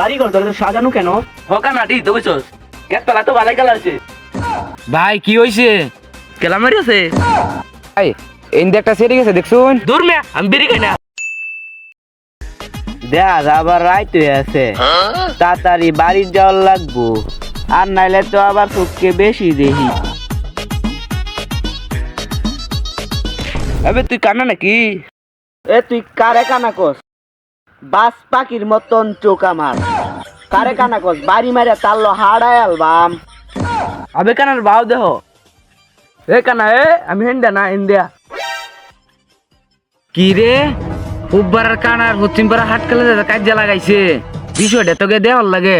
বাড়ি ঘর তোর সাজানো কেন? হকা নাটি তো বুঝছস কেতলা তো ভালাই খেলা আছে ভাই কি হইছে? কেলামারি আছে ভাই এই একটা সেরে গেছে দেখছুন? দূর মে আমি বিড়ি খাই না দেয়া আবার রাইত হয়ে আছে, তাড়াতাড়ি বাড়ি যাওয়ার লাগবো, আর নাইলে তো আবার চোখকে বেশি দেখি। আবে তুই কানা নাকি? এ তুই কারে কানা কস? বাস পাখির মতন চোখ আমার। কারে কানা কস? বাড়ি মারিয়া তাল্লো হাড়ায় আলবাম। আবে কানার বাও দেহ এ কানা এ আমি হেন্ডা না ইন্ডিয়া কি রে উব্বারার কানার পশ্চিম পাড়া হাট খেলে কাজে লাগাইছে, বিষয়টা তোকে দেওয়ার লাগে।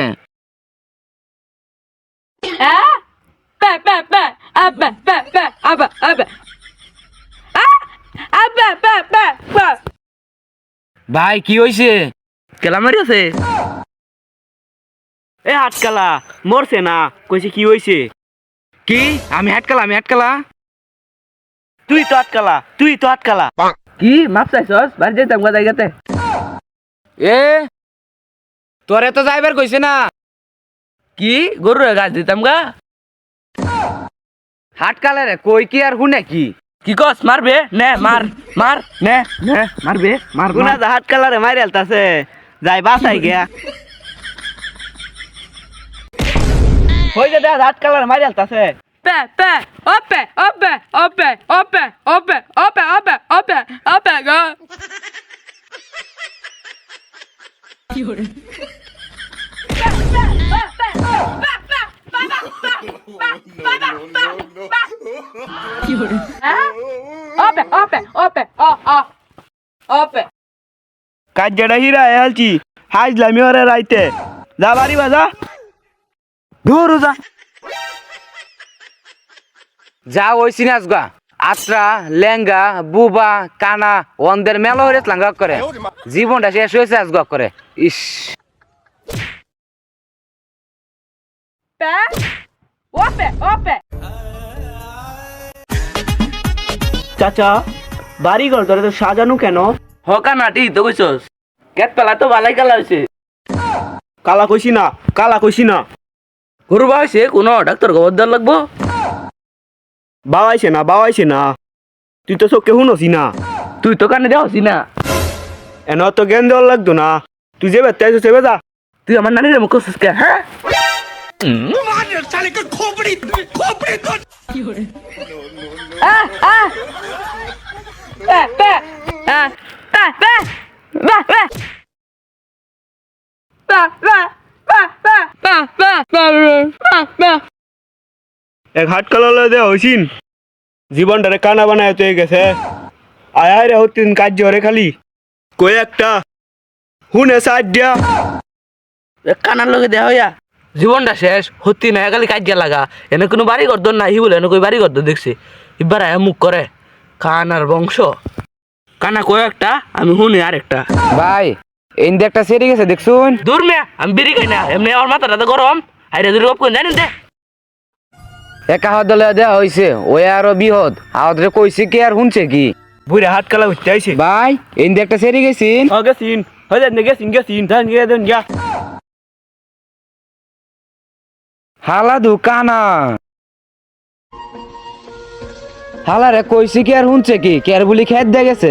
ভাই কি হইছে? কেলামারি আছে এ হাটকালা মরছে না, কইছে কি হইছে? কি আমি হাটকালা? তুই তো আটকালা। কি মাপ চাইছস বাড়ি যাইতাম গা জায়গাতে এ তোরে তো যাইবার কইছে না। কি গরুর গাছ দিতাম গা হাটকালে রে কই কি আর হুনে কি? কি কস মারবে নে মার মার নে নে মারবে মার গুনা যা হাটকালারে মারি আলতাছে, যাই বাসাই গিয়া। হই যা দেয়া হাটকালারে মারি আলতাছে। গো কাজটা হিরা হেলছি, হাজলামি ওরে রাইতে। যা বাড়ি বাজা, ধুর যা। যা হইছি না আজগা আত্রা লেঙ্গা বুবা কানা ওনদের মেলা হইরে লাঙ্গা করে জীবনটা শেষ হয়েছে আজগা করে। ইস চাচা বাড়ি ঘর তোরে তো সাজানো কেন? হকা নাটি তো বুঝছস কেতলা তো ভালাই খেলা হয়েছে কালা কইছি না। গরু বাড়ছে কোনো ডাক্তার খবর দেওয়ার লাগবো বাওয়াইছে না, তুই তো চোখে শুনছি না। তুই তো কানে দেওয়াছি না এন তো জ্ঞান দেওয়ার লাগতো না, তুই যে বেতে আইছো সে বেজা। তুই আমার নানির মুখ করছিস কে হ্যাঁ এক হাটকালা দেওয়া হইছিন, জীবনটারে কানা বানায় তো গেছে। আয় রে হতিন কাজ রে খালি কই একটা হুনে সাইড দিয়া। কানার লগে দেয়া হইয়া জীবনটা শেষ হতি না খালি কাজিয়া লাগা এনে কোনো বাড়ি ঘর নাই বলে এনে কই বাড়ি ঘর দেখছি এবার আয়া মুখ করে কানার বংশ কানা কয় একটা আমি শুনি আর একটা ভাই এই একটা সেরে গেছে দেখছুন? দূর মে আমি বিড়ি খাই না এমনি আমার মাথাটা তো গরম হাইরে দূর কোন জানেন দে একা হাত দলে দেওয়া হয়েছে ওই আরো বিহদ আওয়াজরে কইছে কি আর শুনছে কি? বুড়ে হাটকালা উঠতে আইছে। ভাই এই একটা সেরে গেছিন? গেছিন হয়ে যান গেছিন ধান গিয়ে দেন গিয়া। হালা দোকানা হালা রে কইছে কি আর শুনছে কি? কেয়ার বলি খেত দে গেছে।